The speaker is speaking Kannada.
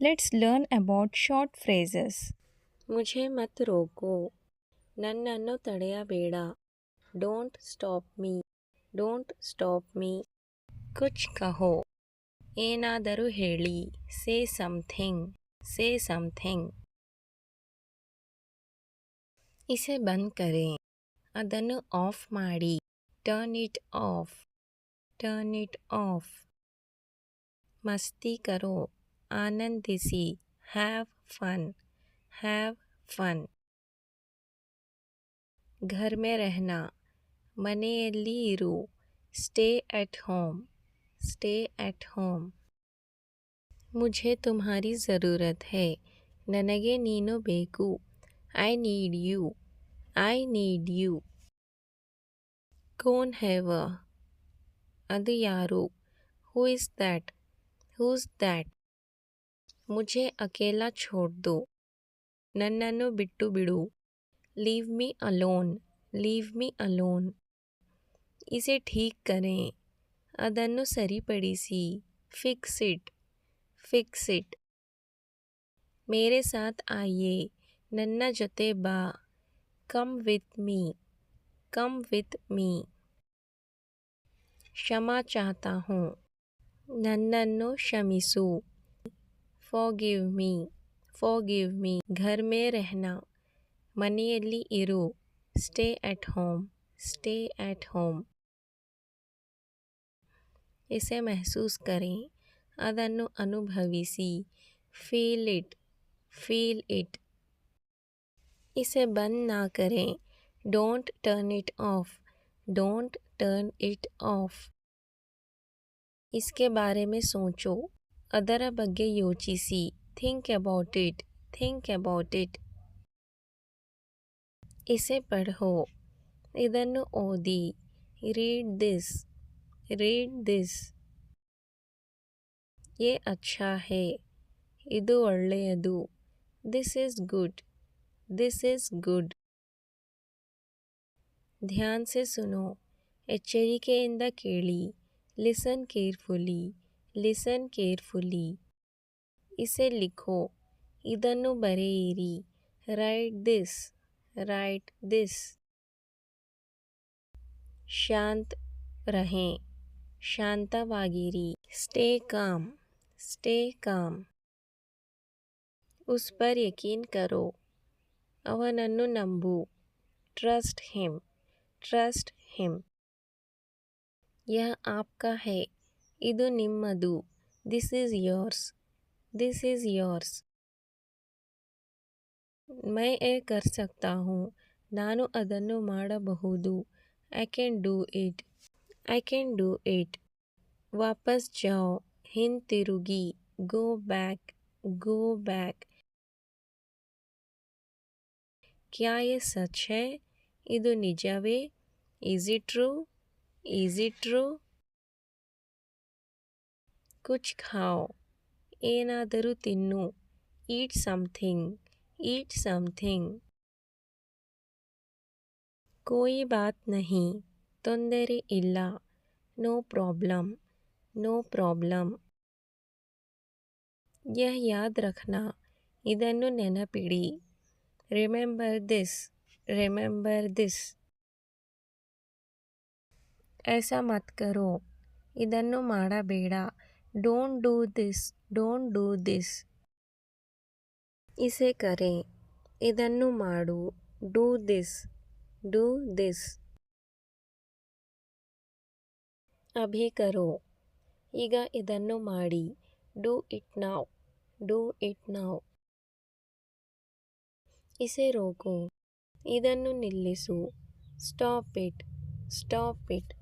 Let's learn about short phrases. ಮುझೆ ಮತ್ ರೋಕೋ, ನನ್ನನ್ನು ತಡೆಯಬೇಡ. Don't stop me, don't stop me. ಕುಚ್ ಕಹೋ, ಏನಾದರೂ ಹೇಳಿ. Say something, say something. ಇಸೆ ಬಂದ್ ಕರೆ, ಅದನ್ನು ಆಫ್ ಮಾಡಿ. Turn it off, turn it off. ಮಸ್ತಿ ಕರೋ, ಆನಂದಿಸಿ. Have fun, have fun. ಘರ್ ಮೇ ರೆಹನಾ, ಮನೆಯಲ್ಲಿ ಇರು. Stay at home, stay at home. ಮುझे तुम्हारी ज़रूरत है, ನನಗೆ ನೀನು ಬೇಕು. I need you, I need you. ಕೌನ್ ಹೈ ವಹ, ಅದು ಯಾರು. Who is that, who's that. ಮುझे ಅಕೇಲಾ ಛೋಡ್ ದೋ, ನನ್ನನ್ನು ಬಿಟ್ಟು ಬಿಡು. Leave me alone, leave me alone. ಇಸೆ ಠೀಕ್ ಕರೆಂ, ಅದನ್ನು ಸರಿಪಡಿಸಿ. Fix it, fix it. ಮೇರೆ ಸಾಥ್ ಆಯಿಯೇ, ನನ್ನ ಜೊತೆ ಬಾ. Come with me, come with me. ಕ್ಷಮಾ ಚಾಹತಾ ಹೂಂ, ನನ್ನನ್ನು ಕ್ಷಮಿಸು. Forgive me, forgive me. ಘರ್ ಮೇ ರೆಹನಾ, ಮನೆಯಲ್ಲಿ ಇರು. Stay at home, stay at home. ಇಸೆ ಮೆಹಸೂಸ್ ಕರೆಂ, ಅದನ್ನು ಅನುಭವಿಸಿ. Feel it, feel it. ಇಸೆ ಬಂದ್ ನಾ ಕರೆಂ, don't turn it off, don't turn it off. ಇಸ್ಕೆ ಬಾರೆ ಮೇ ಸೋಚೋ, ಅದರ ಬಗ್ಗೆ ಯೋಚಿಸಿ. Think about it, think about it. ಇಸೆ ಪಢೋ, ಇದನ್ನು ಓದಿ. Read this, read this. ಯೇ ಅಚ್ಛಾ ಹೈ, ಇದು ಒಳ್ಳೆಯದು. This is good, this is good. ಧ್ಯಾನ್ ಸೆ ಸುನೋ, ಎಚ್ಚರಿಕೆಯಿಂದ ಕೇಳಿ. Listen carefully, listen carefully. ಇಸೆ ಲಿಖೋ, ಇದನ್ನು ಬರೆಯಿರಿ. Write this, write this. ಶಾಂತ್ रहें, ಶಾಂತವಾಗಿರಿ. Stay calm, stay calm. ಉಸ್ ಪರ್ ಯಕೀನ್ ಕರೋ, ಅವನನ್ನು ನಂಬು. Trust him, trust him. ಯಹ ಆಪ್ಕಾ ಹೈ, ಇದು ನಿಮ್ಮದು. This is yours, this is yours. ಮೈ ಯೇ ಕರ್ ಸಕ್ತಾ ಹೂಂ, ನಾನು ಅದನ್ನು ಮಾಡಬಹುದು. I can do it, I can do it. ವಾಪಸ್ ಜಾओ, ಹಿಂತಿರುಗಿ. Go back, go back. ಕ್ಯಾ ಯೇ ಸಚ್ ಹೈ, ಇದು ನಿಜವೇ. Is it true, is it true. ಕುಚ್ ಖಾओ, ಏನಾದರೂ ತಿನ್ನು. Eat something, eat something. ಕೋಯಿ ಬಾತ್ ನಹೀ, ತೊಂದರೆ ಇಲ್ಲ. No problem, no problem. ಯಹ ಯಾದ್ ರಖನಾ, ಇದನ್ನು ನೆನಪಿಡಿ. Remember this, remember this. ಐಸಾ ಮತ್ ಕರೋ, ಇದನ್ನು ಮಾಡಬೇಡ. Don't do this, don't do this. ಇಸೆ ಕರೆಂ, ಇದನ್ನು ಮಾಡು. Do this, do this. ಅಭಿ ಕರೋ, ಈಗ ಇದನ್ನು ಮಾಡಿ. Do it now, do it now. ಇಸೆ ರೋಕೋ, ಇದನ್ನು ನಿಲ್ಲಿಸು. Stop it, stop it.